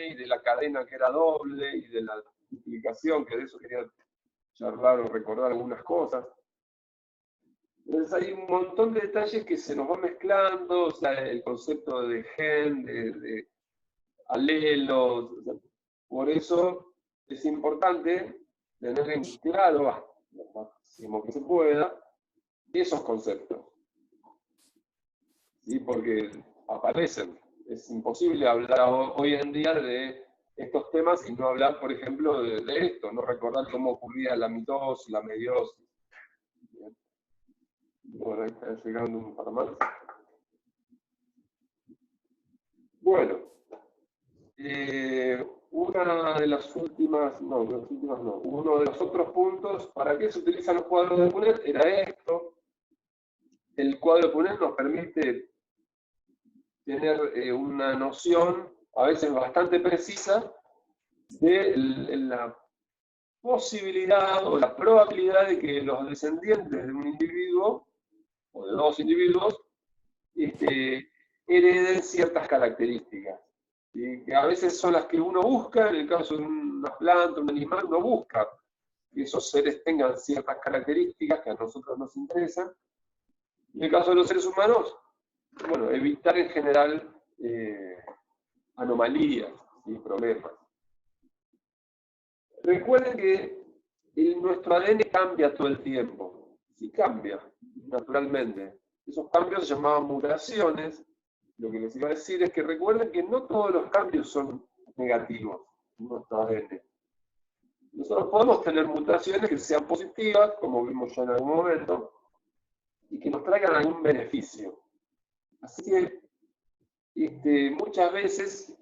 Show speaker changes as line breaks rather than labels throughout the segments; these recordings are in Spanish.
doble, y de la cadena que era doble, y de la multiplicación, que de eso quería charlar o recordar algunas cosas. Entonces hay un montón de detalles que se nos van mezclando, o sea, el concepto de gen, de alelos. O sea, por eso es importante tener en claro, lo máximo que se pueda, esos conceptos. ¿Sí? Porque aparecen. Es imposible hablar hoy en día de estos temas y no hablar, por ejemplo, de esto, no recordar cómo ocurría la mitosis, la meiosis. Bueno, ahí está llegando un par más. Bueno, una de las últimas, no, de las últimas no, uno de los otros puntos, ¿para qué se utilizan los cuadros de Punnett? Era esto. El cuadro de Punnett nos permite tener una noción, a veces bastante precisa, de la posibilidad o la probabilidad de que los descendientes de un individuo, o de dos individuos, hereden ciertas características. ¿Sí? Que a veces son las que uno busca, en el caso de una planta, un animal, uno busca que esos seres tengan ciertas características que a nosotros nos interesan. En el caso de los seres humanos, bueno, evitar en general anomalías y problemas. Recuerden que nuestro ADN cambia todo el tiempo. Sí cambia, naturalmente. Esos cambios se llamaban mutaciones. Lo que les iba a decir es que recuerden que no todos los cambios son negativos en nuestro ADN. Nosotros podemos tener mutaciones que sean positivas, como vimos ya en algún momento, y que nos traigan algún beneficio. Así que muchas veces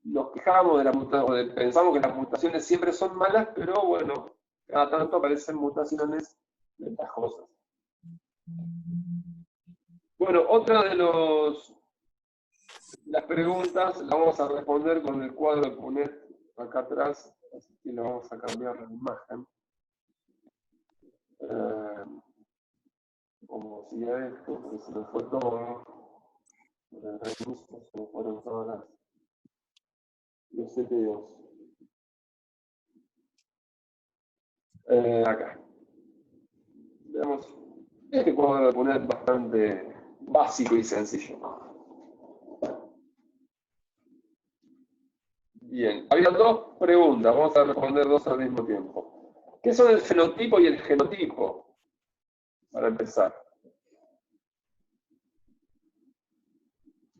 nos quejamos de la mutación, o pensamos que las mutaciones siempre son malas, pero bueno, cada tanto aparecen mutaciones ventajosas. Bueno, otra de las preguntas la vamos a responder con el cuadro de Punnett acá atrás, así que le vamos a cambiar la imagen. Como siga esto, porque se me fue todo. Por el reinicio se me fueron todas los CPOs. Acá. Veamos. Este cuadro de Punnett bastante básico y sencillo. Bien, había dos preguntas, vamos a responder dos al mismo tiempo. ¿Qué son el fenotipo y el genotipo? Para empezar.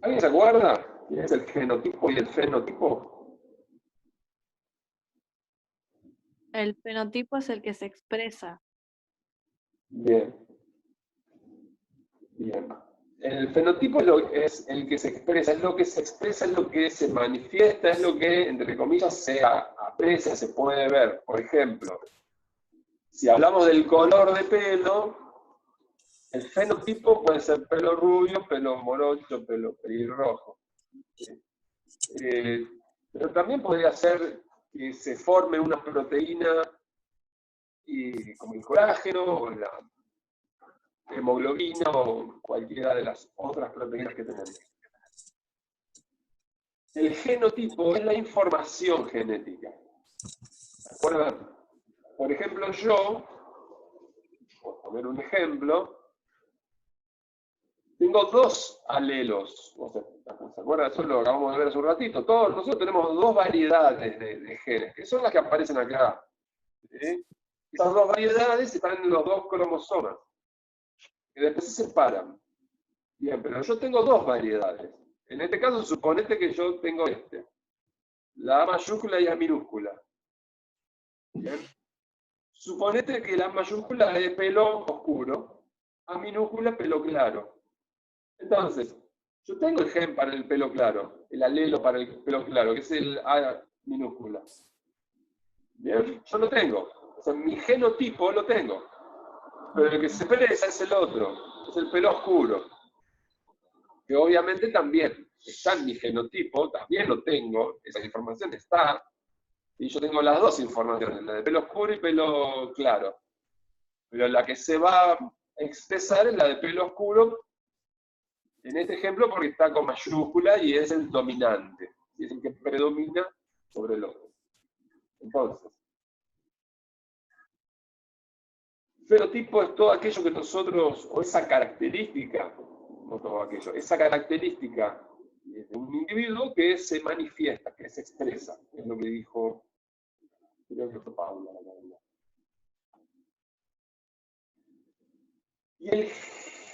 ¿Alguien se acuerda qué es el genotipo y el fenotipo?
El fenotipo es el que se expresa.
Bien. Bien. El fenotipo es el que se expresa, es lo que se expresa, es lo que se manifiesta, es lo que, entre comillas, se aprecia, se puede ver. Por ejemplo, si hablamos del color de pelo, el fenotipo puede ser pelo rubio, pelo morocho, pelo pelirrojo. Pero también podría ser que se forme una proteína como el colágeno o la hemoglobina o cualquiera de las otras proteínas que tenemos. El genotipo es la información genética. ¿De acuerdo? Por ejemplo, yo, por poner un ejemplo, tengo dos alelos. ¿Se acuerdan? Eso lo acabamos de ver hace un ratito. Todos nosotros tenemos dos variedades de genes, que son las que aparecen acá. ¿Sí? Esas dos variedades están en los dos cromosomas, que después se separan. Bien, pero yo tengo dos variedades. En este caso, suponete que yo tengo la A mayúscula y A minúscula. Bien. Suponete que la mayúscula es pelo oscuro, A minúscula pelo claro. Entonces, yo tengo el gen para el pelo claro, el alelo para el pelo claro, que es el A minúscula. Bien, yo lo tengo. O sea, mi genotipo lo tengo. Pero el que se expresa es el otro, es el pelo oscuro. Que obviamente también está en mi genotipo, también lo tengo, esa información está, y yo tengo las dos informaciones, la de pelo oscuro y pelo claro. Pero la que se va a expresar es la de pelo oscuro, en este ejemplo porque está con mayúscula y es el dominante. y es el que predomina sobre el otro. Entonces, fenotipo es todo aquello que nosotros, o esa característica, no todo aquello, esa característica de un individuo que se manifiesta, que se expresa, es lo que dijo, creo que fue Paula, la verdad. Y el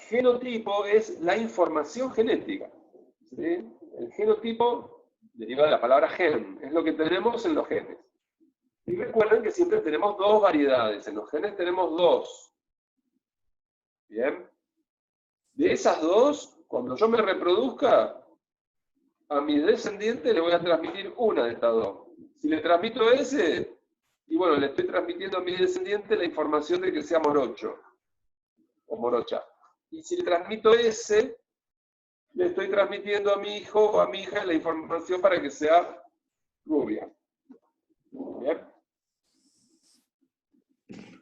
genotipo es la información genética. ¿Sí? El genotipo deriva de la palabra gen, es lo que tenemos en los genes. Y recuerden que siempre tenemos dos variedades, en los genes tenemos dos. ¿Bien? De esas dos, cuando yo me reproduzca, a mis descendientes le voy a transmitir una de estas dos. Si le transmito ese, y bueno, le estoy transmitiendo a mi descendiente la información de que sea morocho o morocha. Y si le transmito ese, le estoy transmitiendo a mi hijo o a mi hija la información para que sea rubia. ¿Bien?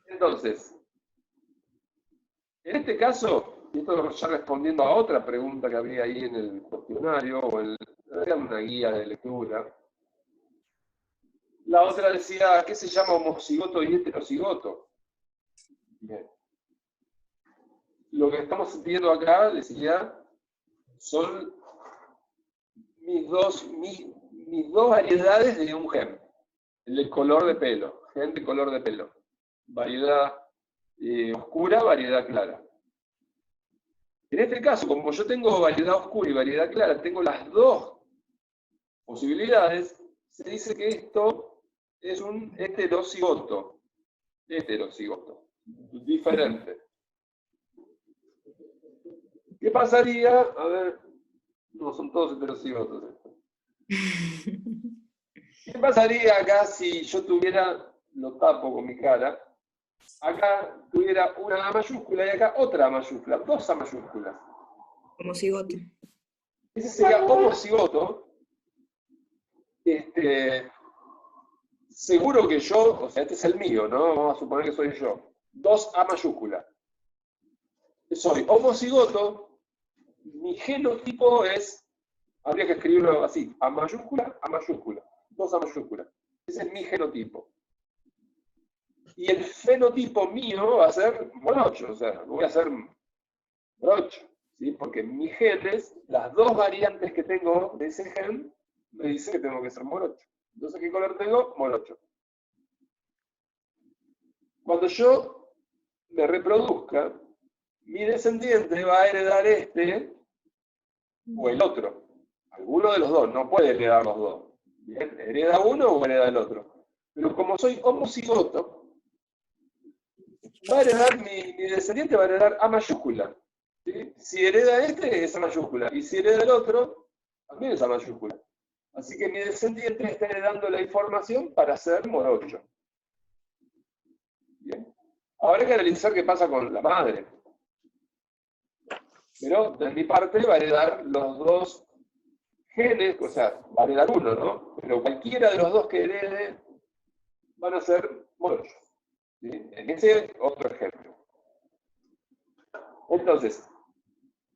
Entonces, en este caso, y esto ya respondiendo a otra pregunta que había ahí en el cuestionario, o en una guía de lectura, la otra decía, ¿qué se llama homocigoto y heterocigoto? Bien. Lo que estamos viendo acá, decía, son mis dos variedades de un gen. El de color de pelo, gen de color de pelo. Variedad oscura, variedad clara. En este caso, como yo tengo variedad oscura y variedad clara, tengo las dos posibilidades, se dice que esto es un heterocigoto. Heterocigoto. Diferente. ¿Qué pasaría? A ver, no, son todos heterocigotos estos. ¿Qué pasaría acá si yo tuviera, lo tapo con mi cara, acá tuviera una A mayúscula y acá otra A mayúscula, dos A mayúsculas?
Homocigoto.
Ese sería homocigoto. Seguro que yo, o sea, este es el mío, ¿no? Vamos a suponer que soy yo. Dos A mayúscula. Soy homocigoto, mi genotipo es, habría que escribirlo así, A mayúscula, dos A mayúscula. Ese es mi genotipo. Y el fenotipo mío va a ser morocho, o sea, voy a ser morocho, ¿sí? Porque mis genes, las dos variantes que tengo de ese gen, me dice que tengo que ser morocho. Entonces, ¿qué color tengo? Morocho. Cuando yo me reproduzca, mi descendiente va a heredar este o el otro. Alguno de los dos, no puede heredar los dos. ¿Bien? Hereda uno o hereda el otro. Pero como soy homocigoto, va a heredar, mi descendiente va a heredar A mayúscula. ¿Sí? Si hereda este, es A mayúscula. Y si hereda el otro, también es A mayúscula. Así que mi descendiente está heredando la información para ser morocho. Bien. Ahora hay que analizar qué pasa con la madre. Pero de mi parte va a heredar los dos genes, o sea, va a heredar uno, ¿no? Pero cualquiera de los dos que herede van a ser morochos. ¿Sí? En ese otro ejemplo. Entonces,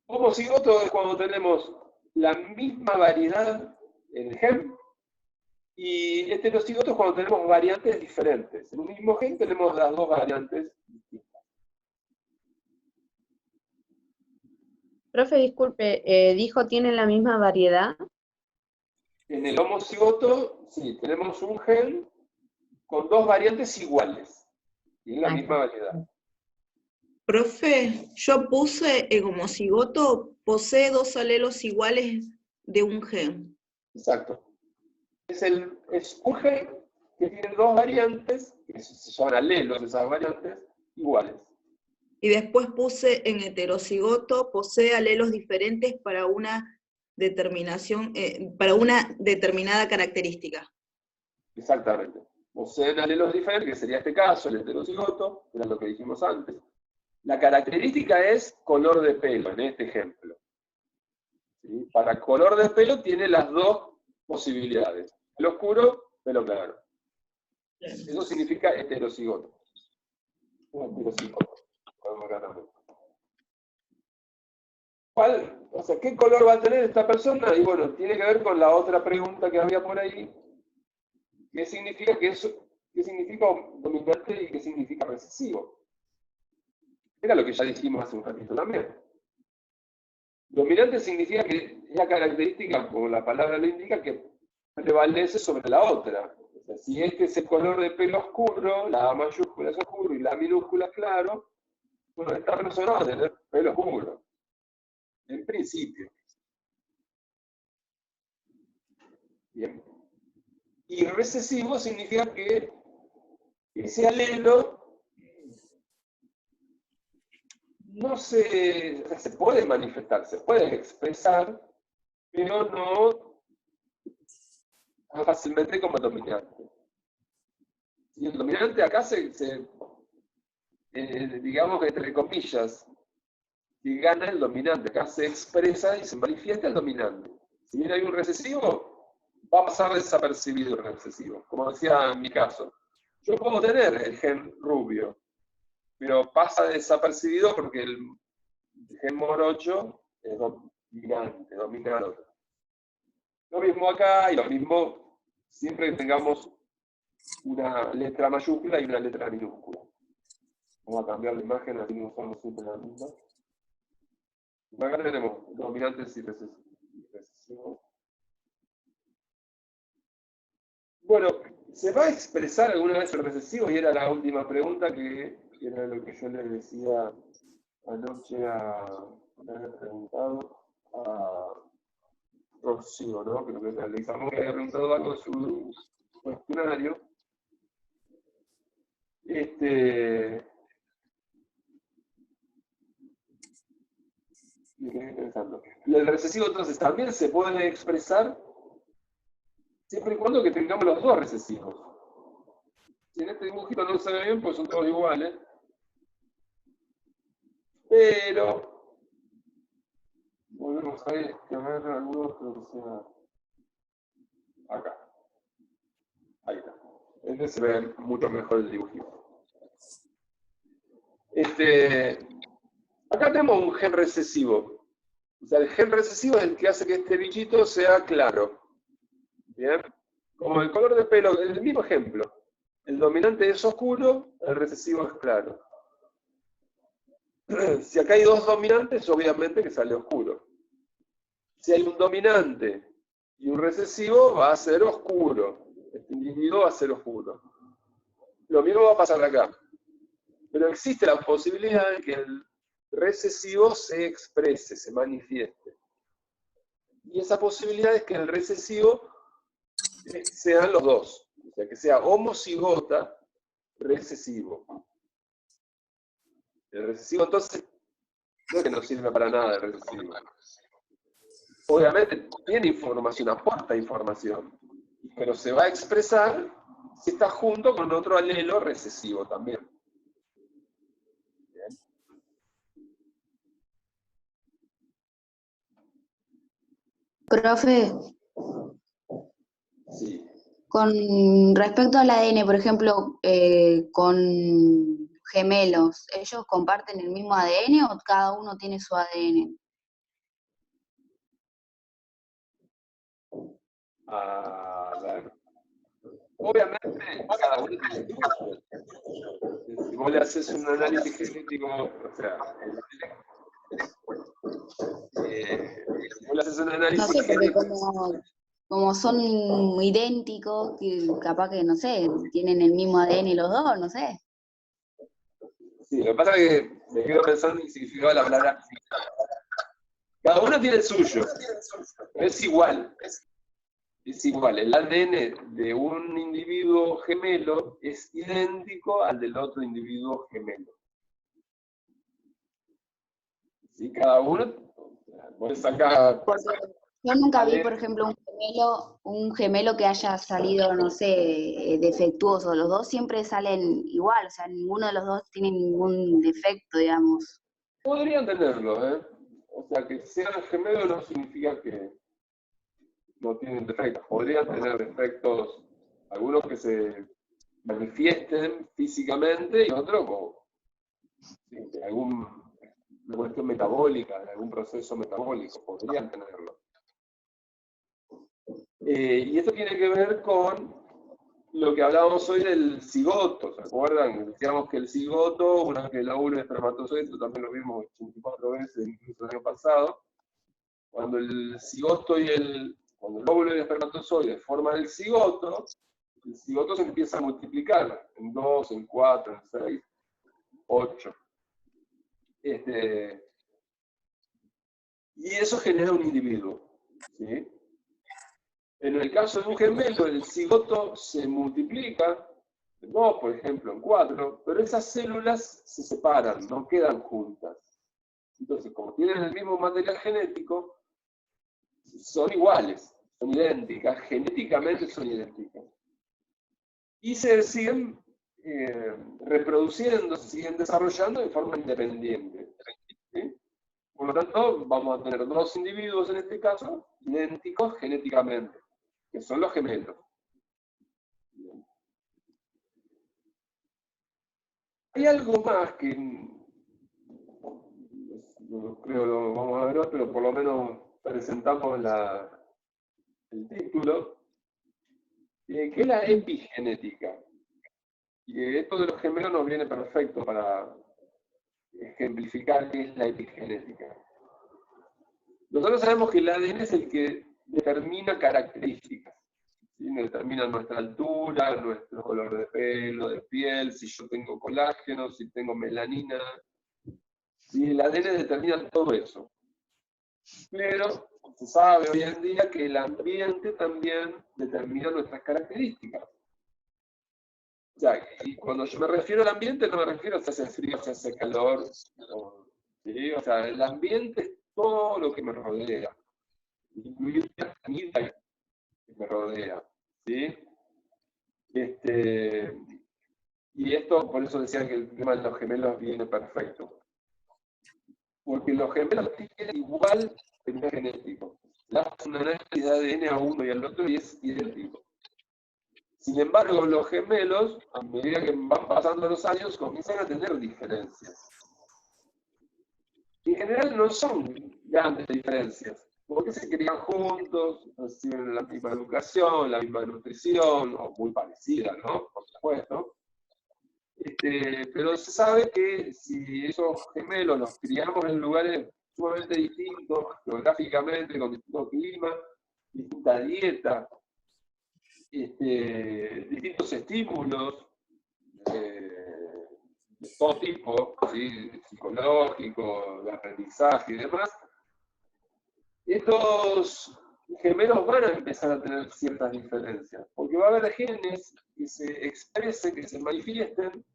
homocigoto es cuando tenemos la misma variedad en el gen, y heterocigoto es cuando tenemos variantes diferentes. En un mismo gen tenemos las dos variantes distintas.
Profe, disculpe, dijo tienen la misma variedad.
En el homocigoto, sí, tenemos un gen con dos variantes iguales. Y en la misma variedad.
Profe, yo puse el homocigoto posee dos alelos iguales de un gen.
Exacto. Es un gen que tiene dos variantes, que se llaman alelos, esas variantes, iguales.
Y después puse en heterocigoto posee alelos diferentes para una determinación, para una determinada característica.
Exactamente. Poseen alelos diferentes, que sería este caso, el heterocigoto, era lo que dijimos antes. La característica es color de pelo, en este ejemplo. ¿Sí? Para color de pelo tiene las dos posibilidades. Pelo oscuro, pelo claro. Eso significa heterocigoto. Heterocigoto. O sea, ¿qué color va a tener esta persona? Y bueno, tiene que ver con la otra pregunta que había por ahí. ¿Qué significa qué significa dominante y qué significa recesivo? Era lo que ya dijimos hace un ratito también. Dominante significa que es la característica, como la palabra lo indica, que prevalece sobre la otra. O sea, si este es el color de pelo oscuro, la A mayúscula es oscuro y la minúscula es claro, bueno, esta persona va a tener pelo oscuro. En principio. Bien. Y recesivo significa que ese alelo no se puede manifestar, se puede expresar, pero no tan fácilmente como el dominante. Y el dominante acá digamos entre comillas, y gana el dominante, acá se expresa y se manifiesta el dominante. Si bien hay un recesivo, va a pasar desapercibido el recesivo. Como decía en mi caso, yo puedo tener el gen rubio, pero pasa desapercibido porque el gen morocho es dominante, dominado. Lo mismo acá y lo mismo siempre que tengamos una letra mayúscula y una letra minúscula. Vamos a cambiar la imagen, así no usamos siempre la misma. Acá tenemos dominantes y recesivos. Bueno, ¿se va a expresar alguna vez el recesivo? Y era la última pregunta, que era lo que yo le decía anoche le había preguntado a Rocío, ¿no? Creo que realizamos que había preguntado algo de su cuestionario. Me quedé pensando. El recesivo entonces también se puede expresar siempre y cuando que tengamos los dos recesivos. Si en este dibujito no se ve bien, pues son todos iguales. Pero volvemos a ver algunos, creo que sea acá. Ahí está. Este se ve mucho mejor el dibujito. Acá tenemos un gen recesivo. O sea, el gen recesivo es el que hace que este bichito sea claro. ¿Bien? Como el color de pelo, el mismo ejemplo. El dominante es oscuro, el recesivo es claro. Si acá hay dos dominantes, obviamente que sale oscuro. Si hay un dominante y un recesivo, va a ser oscuro. Este individuo va a ser oscuro. Lo mismo va a pasar acá. Pero existe la posibilidad de que el recesivo se exprese, se manifieste. Y esa posibilidad es que el recesivo sean los dos. O sea, que sea homocigota recesivo. El recesivo, entonces, no es que no sirve para nada el recesivo. Obviamente tiene información, aporta información, pero se va a expresar si está junto con otro alelo recesivo también. Bien.
Profe,
Sí.
con respecto al ADN, por ejemplo, con gemelos, ¿ellos comparten el mismo ADN o cada uno tiene su ADN?
A ver. Obviamente, cada uno tiene su suyo. Si vos le haces un análisis genético, o sea, si vos le haces un
No
análisis
sé, porque
genético,
como son idénticos, que capaz que, no sé, tienen el mismo ADN los dos, no sé.
sí, lo que pasa es que me quedo pensando en significado de la palabra. Cada uno tiene el suyo. Es igual. Es igual. El ADN de un individuo gemelo es idéntico al del otro individuo gemelo. ¿Sí? Cada uno. Vos sacás.
Porque yo nunca vi, por ejemplo, un gemelo que haya salido, no sé, defectuoso. Los dos siempre salen igual, o sea, ninguno de los dos tiene ningún defecto, digamos.
Podrían tenerlo, ¿eh? O sea, que sean gemelos no significa que no tienen defectos. Podrían tener defectos, algunos que se manifiesten físicamente y otros como sí, algún una cuestión metabólica, de algún proceso metabólico, podrían tenerlo. Y esto tiene que ver con lo que hablábamos hoy del cigoto, ¿se acuerdan? Decíamos que el cigoto, una vez que el óvulo y el espermatozoide, esto también lo vimos 84 veces, incluso el año pasado, cuando el cigoto cuando el óvulo y el espermatozoide forman el cigoto se empieza a multiplicar en 2, en 4, en 6, 8. Y eso genera un individuo, ¿sí? En el caso de un gemelo, el cigoto se multiplica, en 2, por ejemplo, en 4, pero esas células se separan, no quedan juntas. Entonces, como tienen el mismo material genético, son iguales, son idénticas, genéticamente son idénticas. Y se siguen reproduciendo, se siguen desarrollando de forma independiente, ¿sí? Por lo tanto, vamos a tener 2 individuos en este caso, idénticos genéticamente, que son los gemelos. Hay algo más que no creo lo vamos a ver hoy, pero por lo menos presentamos el título, que es la epigenética. Y esto de los gemelos nos viene perfecto para ejemplificar qué es la epigenética. Nosotros sabemos que el ADN es el que determina características, ¿sí? Determina nuestra altura, nuestro color de pelo, de piel, si yo tengo colágeno, si tengo melanina. ¿Sí? El ADN determina todo eso. Pero se sabe hoy en día que el ambiente también determina nuestras características. O sea, y cuando yo me refiero al ambiente, no me refiero a si hace frío, si hace calor. ¿Sí? O sea, el ambiente es todo lo que me rodea, incluir la comida que me rodea. ¿Sí? Y esto, por eso decía que el tema de los gemelos viene perfecto. Porque los gemelos tienen igual el genético. Le hacen una análisis de ADN a uno y al otro y es idéntico. Sin embargo, los gemelos, a medida que van pasando los años, comienzan a tener diferencias. En general no son grandes diferencias, porque se crían juntos, reciben la misma educación, la misma nutrición, o muy parecida, ¿no? Por supuesto. Pero se sabe que si esos gemelos los criamos en lugares sumamente distintos, geográficamente, con distintos climas, distinta dieta, distintos estímulos de todo tipo, ¿sí? Psicológico, de aprendizaje y demás, estos gemelos van a empezar a tener ciertas diferencias, porque va a haber genes que se expresen, que se manifiesten,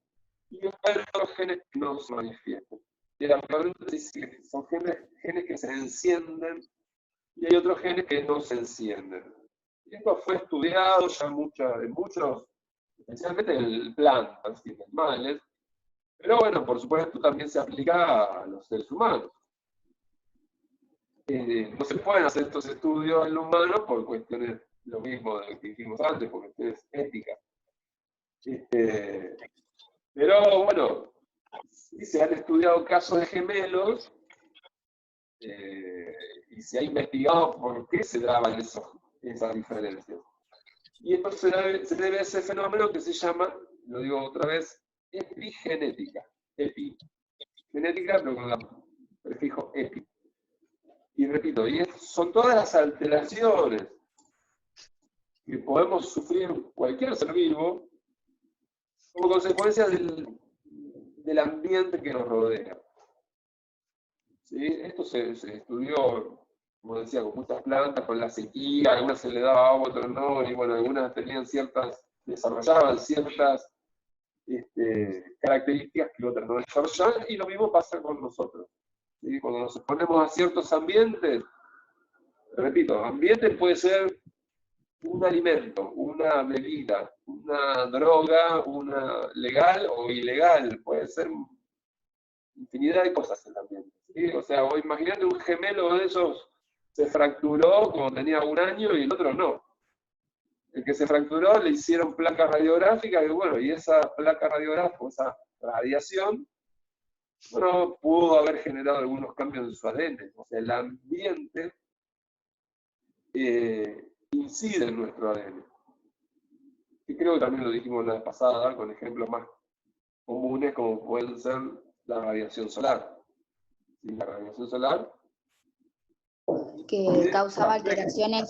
y va a haber otros genes que no se manifiesten. Y la pregunta es si son genes que se encienden y hay otros genes que no se encienden. Y esto fue estudiado ya en muchos, especialmente en plantas y en animales, pero bueno, por supuesto también se aplica a los seres humanos. No se pueden hacer estos estudios en los humanos por cuestiones, lo mismo de lo que dijimos antes, por cuestiones éticas. Pero bueno, sí se han estudiado casos de gemelos y se ha investigado por qué se daban esas diferencias. Y esto se debe a ese fenómeno que se llama, lo digo otra vez, epigenética. Epigenética, pero con el prefijo epi. Y repito, son todas las alteraciones que podemos sufrir cualquier ser vivo como consecuencia del ambiente que nos rodea. ¿Sí? Esto se estudió, como decía, con muchas plantas, con la sequía, algunas se le daba agua, otras no, y bueno, algunas desarrollaban ciertas características que otras no desarrollaban, y lo mismo pasa con nosotros. ¿Sí? Cuando nos exponemos a ciertos ambientes, repito, ambiente puede ser un alimento, una bebida, una droga, una legal o ilegal, puede ser infinidad de cosas en el ambiente. ¿Sí? O sea, vos imaginate un gemelo de esos se fracturó cuando tenía 1 año y el otro no. El que se fracturó le hicieron placa radiográfica y bueno, y esa placa radiográfica, esa radiación, Bueno, pudo haber generado algunos cambios en su ADN. O sea, el ambiente incide en nuestro ADN. Y creo que también lo dijimos la vez pasada, con ejemplos más comunes como pueden ser la radiación solar. ¿Sí? La radiación solar
Que causaba alteraciones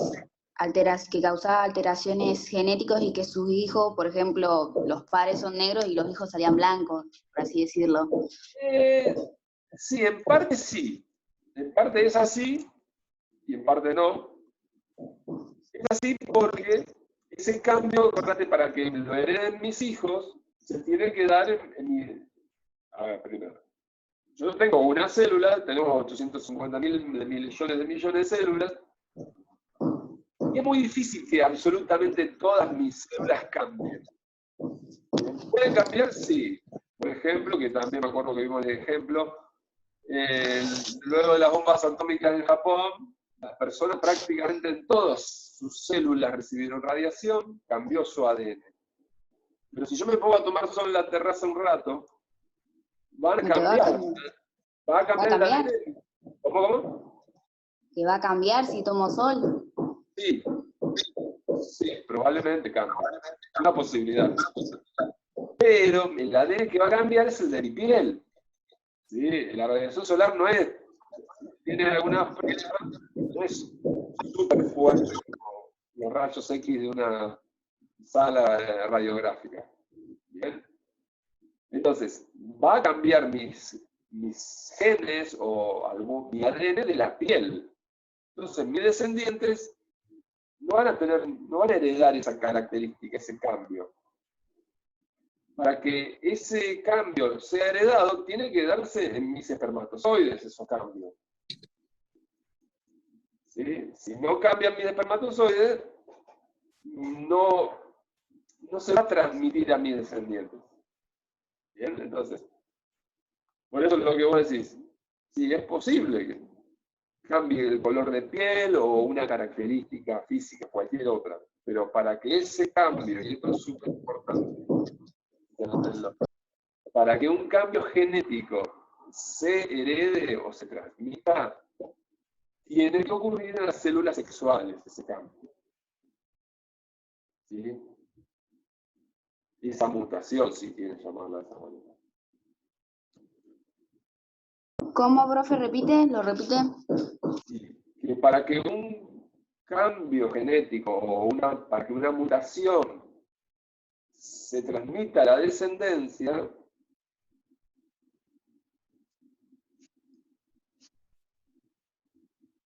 genéticas y que sus hijos, por ejemplo, los padres son negros y los hijos salían blancos, por así decirlo.
Sí, en parte sí. En parte es así y en parte no. Es así porque ese cambio, acordate, para que lo hereden mis hijos, se tiene que dar en mi... A ver, primero. Yo tengo una célula, tenemos 850.000 millones de células, y es muy difícil que absolutamente todas mis células cambien. ¿Pueden cambiar? Sí. Por ejemplo, que también me acuerdo que vimos el ejemplo, luego de las bombas atómicas en Japón, las personas prácticamente en todas sus células recibieron radiación, cambió su ADN. Pero si yo me pongo a tomar sol en la terraza un rato, van a cambiar. Va a cambiar el ADN. ¿Cómo?
¿Que va a cambiar si tomo sol?
Sí, probablemente cambie. Es una posibilidad. Pero el ADN que va a cambiar es el de mi piel. ¿Sí? La radiación solar no es, tiene algunas pruebas, no es súper fuerte como los rayos X de una sala radiográfica. ¿Bien? Entonces, va a cambiar mis genes o mi ADN de la piel. Entonces, mis descendientes no van a heredar esa característica, ese cambio. Para que ese cambio sea heredado, tiene que darse en mis espermatozoides esos cambios. ¿Sí? Si no cambian mis espermatozoides, no se va a transmitir a mis descendientes. ¿Bien? Entonces, por eso es lo que vos decís. Sí, es posible que cambie el color de piel o una característica física, cualquier otra. Pero para que ese cambio, y esto es súper importante, para que un cambio genético se herede o se transmita, tiene que ocurrir en las células sexuales ese cambio. ¿Sí? Esa mutación, si quieren llamarla de esa manera.
¿Cómo, profe? ¿Repite? ¿Lo repite?
Sí, que para que un cambio genético o para que una mutación se transmita a la descendencia,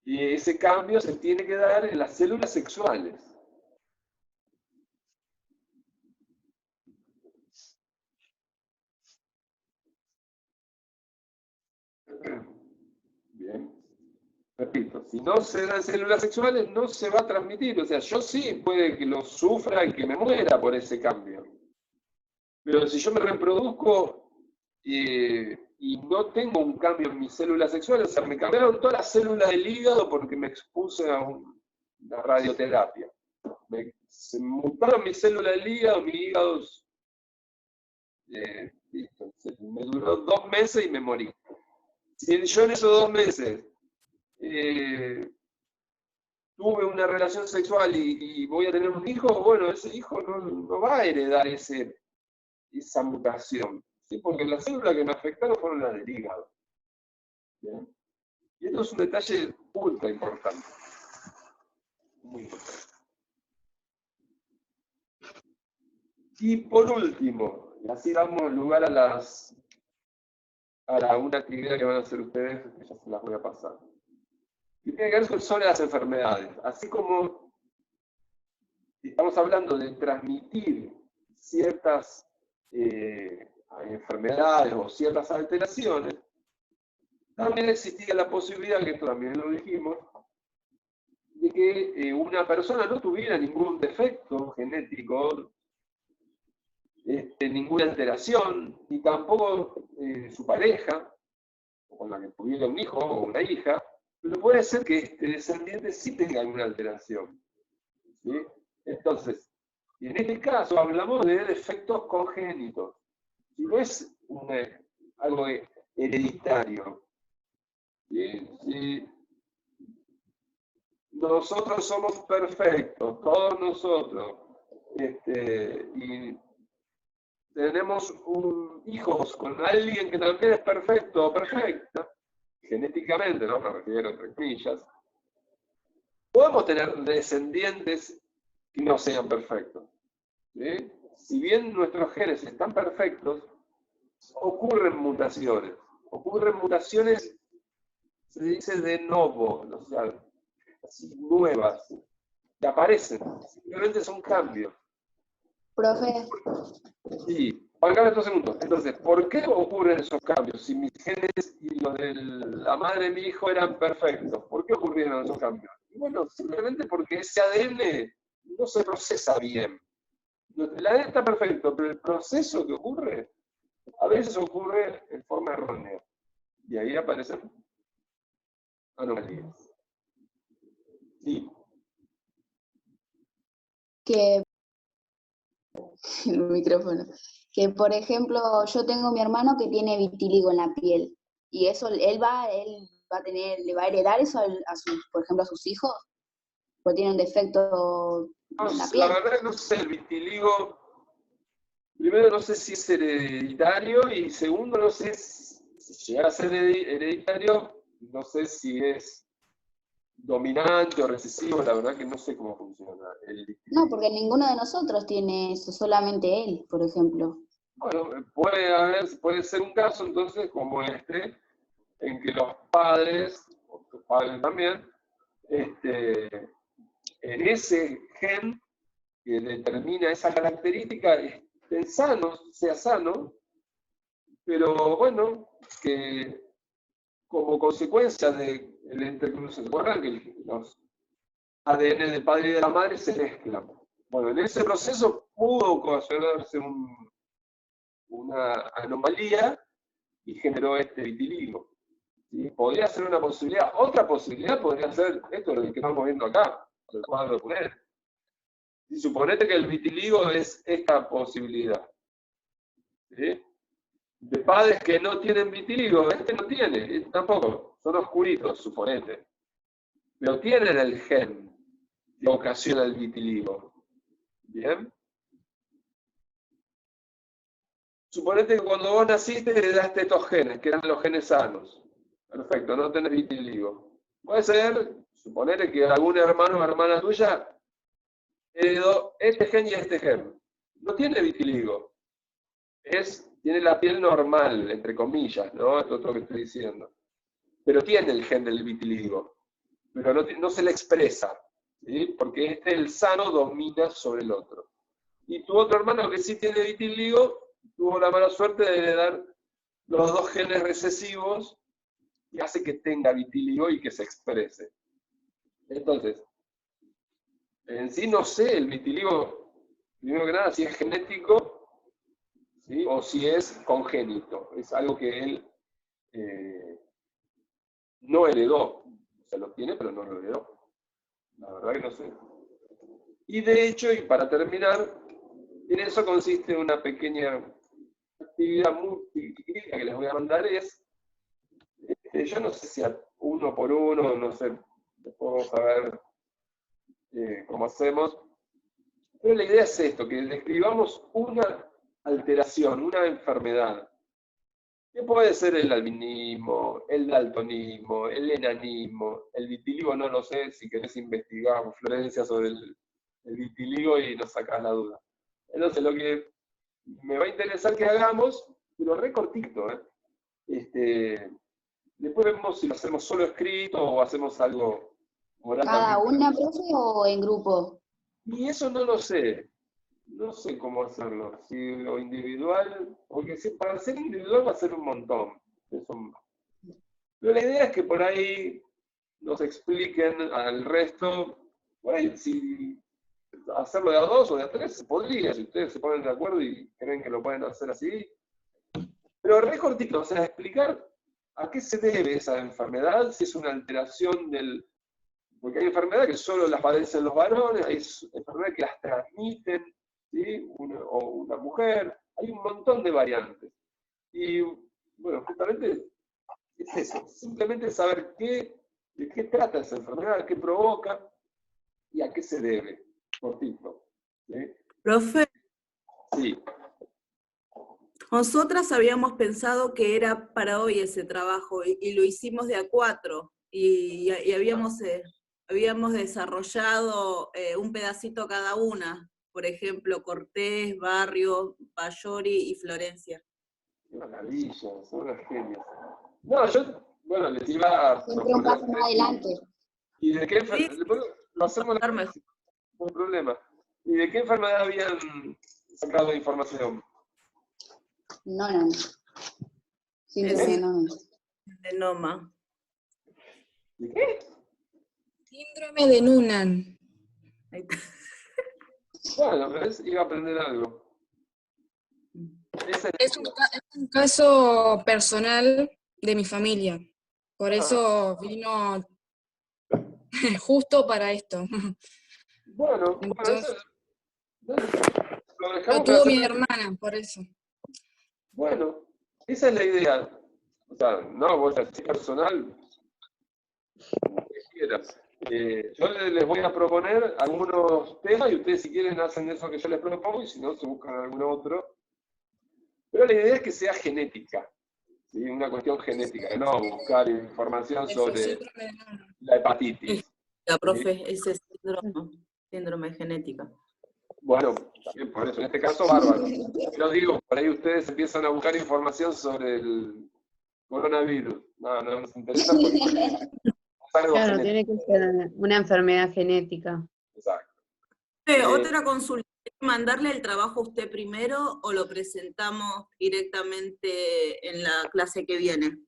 y ese cambio se tiene que dar en las células sexuales. Bien. Repito, si no se dan células sexuales, no se va a transmitir. O sea, yo sí puede que lo sufra y que me muera por ese cambio. Pero si yo me reproduzco y no tengo un cambio en mis células sexuales, o sea, me cambiaron todas las células del hígado porque me expuse a una radioterapia. Se mutaron mis células del hígado, mi hígado listo, me duró 2 meses y me morí. Si yo en esos 2 meses tuve una relación sexual y voy a tener un hijo, bueno, ese hijo no va a heredar esa mutación, ¿sí? Porque las células que me afectaron fueron las del hígado. ¿Bien? Y esto es un detalle ultra importante. Muy importante. Y por último, y así damos lugar a una actividad que van a hacer ustedes, que ya se las voy a pasar. Y tiene que ver sobre las enfermedades. Así como estamos hablando de transmitir ciertas enfermedades o ciertas alteraciones, también existía la posibilidad, que esto también lo dijimos, de que una persona no tuviera ningún defecto genético, ninguna alteración, ni tampoco su pareja, o con la que tuviera un hijo o una hija, pero puede ser que este descendiente sí tenga alguna alteración. ¿Sí? Entonces, en este caso hablamos de defectos congénitos. Si no es algo hereditario. ¿Sí? Si nosotros somos perfectos, todos nosotros, y tenemos hijos con alguien que también es perfecto o perfecta, genéticamente, ¿no? Me refiero entre comillas, podemos tener descendientes que no sean perfectos. ¿Sí? Si bien nuestros genes están perfectos, ocurren mutaciones. Ocurren mutaciones, se dice de novo, o sea, así nuevas, que aparecen, simplemente son cambios.
Profe,
Sí, acá estos segundos. Entonces, ¿por qué ocurren esos cambios? Si mis genes y los de la madre de mi hijo eran perfectos, ¿por qué ocurrieron esos cambios? Y bueno, simplemente porque ese ADN no se procesa bien. El ADN está perfecto, pero el proceso que ocurre, a veces ocurre en forma errónea. Y ahí aparecen anomalías. Sí.
que el micrófono, que por ejemplo, yo tengo mi hermano que tiene vitiligo en la piel, y eso él va a tener, le va a heredar eso a sus, por ejemplo, a sus hijos, porque tiene un defecto en la
La
piel.
verdad que no sé, el vitiligo, primero no sé si es hereditario y segundo no sé si llega a ser hereditario, no sé si es dominante o recesivo, la verdad que no sé cómo funciona el vitiligo.
No, porque ninguno de nosotros tiene eso, solamente él, por ejemplo.
Bueno, puede ser un caso entonces como este, en que los padres, o tus padres también, en ese gen que determina esa característica, estén sanos, sea sano, pero bueno, que como consecuencia del entrecruzamiento, ¿recuerdan que los ADN del padre y de la madre se mezclan? Bueno, en ese proceso pudo ocasionarse una anomalía y generó este vitiligo. ¿Sí? Podría ser una posibilidad. Otra posibilidad podría ser esto lo que estamos viendo acá, el cuadro de poner. Y suponete que el vitiligo es esta posibilidad. ¿Sí? De padres que no tienen vitiligo, este no tiene, este tampoco, son oscuritos, suponete. Pero tienen el gen que ocasiona el vitiligo. ¿Bien? Suponete que cuando vos naciste heredaste estos genes, que eran los genes sanos. Perfecto, no tenés vitiligo. Puede ser, suponete que algún hermano o hermana tuya heredó este gen y este gen. No tiene vitiligo. Tiene la piel normal, entre comillas, ¿no? Esto es lo que estoy diciendo. Pero tiene el gen del vitiligo. Pero no se le expresa. ¿Sí? Porque el sano domina sobre el otro. Y tu otro hermano que sí tiene vitiligo, tuvo la mala suerte de heredar los dos genes recesivos y hace que tenga vitiligo y que se exprese. Entonces, en sí no sé el vitiligo, primero que nada, si es genético, ¿sí? O si es congénito. Es algo que él no heredó. O sea, lo tiene, pero no lo heredó. La verdad que no sé. Y de hecho, y para terminar, en eso consiste una pequeña actividad muy chiquitita que les voy a mandar yo no sé si uno por uno, no sé, después vamos a ver cómo hacemos, pero la idea es esto, que describamos una alteración, una enfermedad, que puede ser el albinismo, el daltonismo, el enanismo, el vitiligo, no lo sé, si querés investigar, Florencia, sobre el vitiligo y nos sacás la duda. Entonces, lo que me va a interesar que hagamos, pero re cortito, después vemos si lo hacemos solo escrito o hacemos algo oral
¿Cada
también.
una, profe, o en grupo?
Y eso no lo sé. No sé cómo hacerlo. Si lo individual, porque para ser individual va a ser un montón. Pero la idea es que por ahí nos expliquen al resto, por ahí si hacerlo de a dos o de a tres se podría, si ustedes se ponen de acuerdo y creen que lo pueden hacer así. Pero re cortito, o sea, explicar a qué se debe esa enfermedad, si es una alteración del... Porque hay enfermedades que solo las padecen los varones, hay enfermedades que las transmiten, ¿sí? O una mujer, hay un montón de variantes. Y Bueno, justamente es eso, simplemente saber de qué trata esa enfermedad, qué provoca y a qué se debe, cortito. ¿Sí?
Profe,
Sí.
nosotras habíamos pensado que era para hoy ese trabajo y lo hicimos de a 4 y habíamos desarrollado un pedacito cada una, por ejemplo, Cortés, Barrio, Bayori y Florencia.
Qué maravilla, son unas genias. No, yo, bueno, les iba a
Siempre un paso más adelante.
¿Y de qué
Sí,
enfermedad? Lo hacemos
Dar mejor.
no hay problema. ¿Y de qué enfermedad habían sacado información?
No. Síndrome de Noonan.
De Noma.
¿De qué?
Síndrome de Noonan.
Ahí está.
Bueno, ¿ves? Iba a aprender algo. Esa es
Es un caso personal de mi familia. Por eso vino justo para esto.
bueno,
Entonces,
eso lo
lo
dejamos para
tuvo mi
hacer.
hermana, por eso.
Bueno, esa es la idea. O sea, no, vos así personal, como que quieras. Yo les voy a proponer algunos temas y ustedes si quieren hacen eso que yo les propongo y si no se buscan algún otro. Pero la idea es que sea genética, ¿sí? Una cuestión genética, no buscar información
Eso,
sobre
síndrome de Noonan.
la hepatitis.
La profe, ese síndrome genética.
Bueno, también por eso, en este caso, bárbaro. Yo digo, por ahí ustedes empiezan a buscar información sobre el coronavirus. No nos interesa porque es algo
Claro,
genético.
tiene que ser una enfermedad genética.
Exacto.
Otra consulta, ¿hay que mandarle el trabajo a usted primero o lo presentamos directamente en la clase que viene?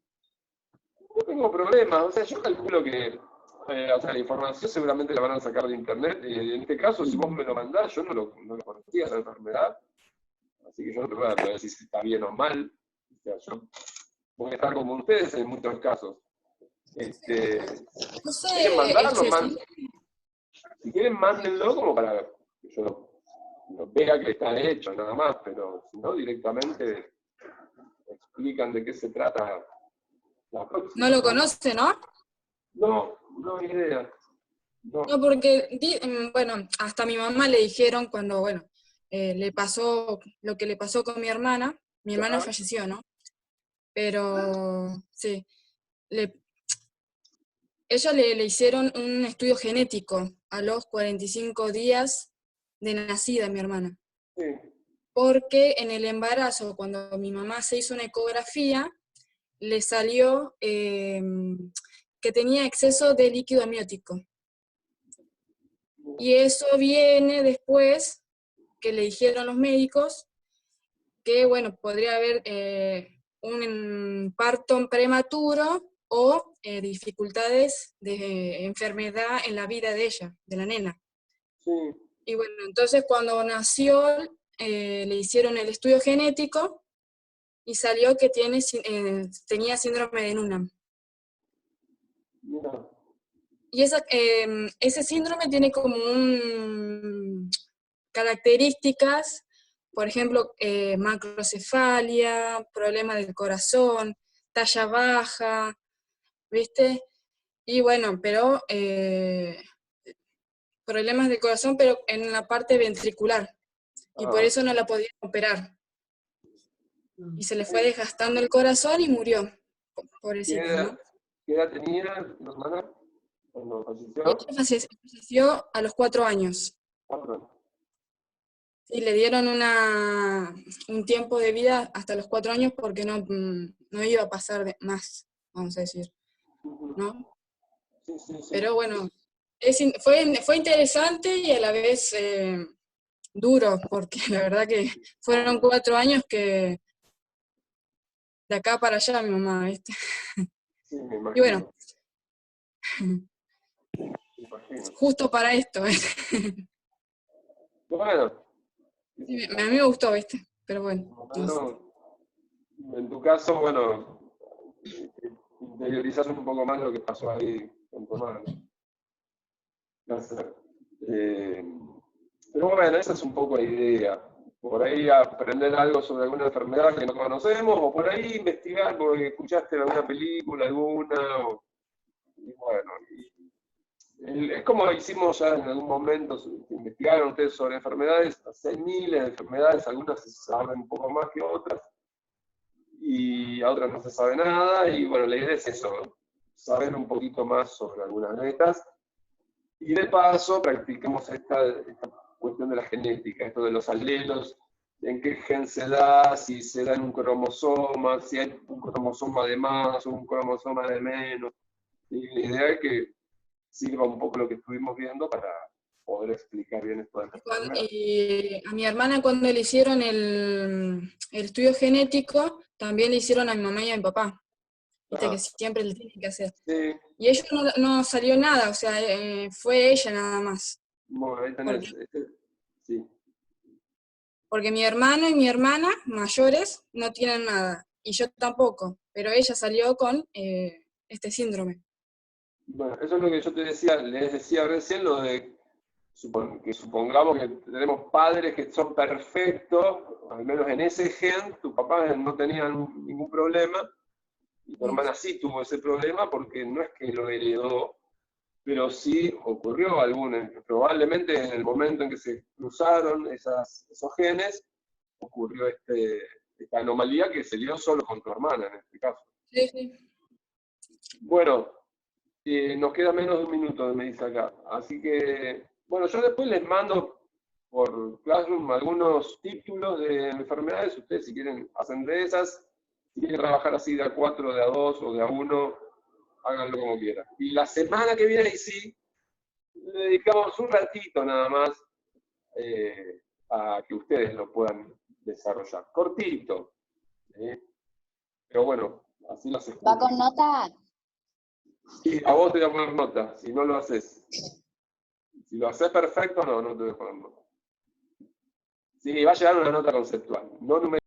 No tengo problema, o sea, yo calculo que o sea, la información seguramente la van a sacar de internet, y en este caso, si vos me lo mandás, yo no lo conocía esa enfermedad, así que yo no te voy a decir si está bien o mal, o sea, yo voy a estar como ustedes en muchos casos.
No
Si quieren mandarlo, si quieren, mándenlo como para que yo lo vea que está hecho, nada más, pero si no, directamente explican de qué se trata la próxima.
No lo conoce, ¿no?
No, ni idea.
No, porque, bueno, hasta a mi mamá le dijeron cuando, bueno, le pasó lo que le pasó con mi hermana falleció, ¿no? Pero, sí, ella le hicieron un estudio genético a los 45 días de nacida, mi hermana.
Sí.
Porque en el embarazo, cuando mi mamá se hizo una ecografía, le salió que tenía exceso de líquido amniótico. Y eso viene después que le dijeron los médicos que, bueno, podría haber un parto prematuro o dificultades de enfermedad en la vida de ella, de la nena.
Sí.
Y bueno, entonces cuando nació le hicieron el estudio genético y salió que tenía síndrome de Noonan.
Mira.
Y ese síndrome tiene como características, por ejemplo, macrocefalia, problema del corazón, talla baja, ¿viste? Y bueno, pero problemas del corazón, pero en la parte ventricular. Y por eso no la podían operar. Y se le fue desgastando el corazón y murió. Pobrecita, ¿no?
¿Qué edad tenía tu hermana cuando falleció?
Ella falleció a los 4 años. Y le dieron un tiempo de vida hasta los 4 años porque no iba a pasar de más, vamos a decir, ¿no?
Sí.
Pero bueno, fue interesante y a la vez duro, porque la verdad que fueron 4 años que de acá para allá mi mamá, ¿viste?
Sí, me imagino.
Y bueno,
Me imagino.
justo para esto,
Bueno.
Sí, a mí me gustó, ¿viste? Pero bueno.
En tu caso, bueno, interiorizás un poco más lo que pasó ahí con tu hermano. Pero bueno, esa es un poco la idea. por ahí aprender algo sobre alguna enfermedad que no conocemos, o por ahí investigar porque escuchaste alguna película, y bueno, es como hicimos ya en algún momento, investigaron ustedes sobre enfermedades, hay miles de enfermedades, algunas se saben un poco más que otras, y a otras no se sabe nada, y bueno, la idea es eso, saber un poquito más sobre algunas de estas, y de paso practicamos esta cuestión de la genética, esto de los alelos, en qué gen se da, si se da en un cromosoma, si hay un cromosoma de más o un cromosoma de menos. Y la idea es que sirva un poco lo que estuvimos viendo para poder explicar bien esto de la enfermedad.
A mi hermana cuando le hicieron el estudio genético, también le hicieron a mi mamá y a mi papá. Viste que siempre le tienen que hacer.
Sí.
Y ellos no salió nada, o sea, fue ella nada más.
Bueno, ahí tenés. Sí.
Porque mi hermano y mi hermana mayores no tienen nada, y yo tampoco, pero ella salió con este síndrome.
Bueno, eso es lo que yo les decía recién, lo de que supongamos que tenemos padres que son perfectos, al menos en ese gen, tu papá no tenía ningún problema, y tu hermana sí tuvo ese problema porque no es que lo heredó, pero sí ocurrió probablemente en el momento en que se cruzaron esos genes, ocurrió esta anomalía que se dio solo con tu hermana en este caso.
Sí, sí.
Bueno, nos queda menos de un minuto, me dice acá. Así que, bueno, yo después les mando por Classroom algunos títulos de enfermedades. Ustedes, si quieren, hacen de esas. Si quieren trabajar así de A4, de A2 o de A1, háganlo como quieran. Y la semana que viene, sí, le dedicamos un ratito nada más a que ustedes lo puedan desarrollar. Cortito. Pero bueno, así lo hacemos.
¿Va con nota?
Sí, a vos te voy a poner nota, si no lo haces. Si lo haces perfecto, no te voy a poner nota. Sí, va a llegar una nota conceptual, no numérica.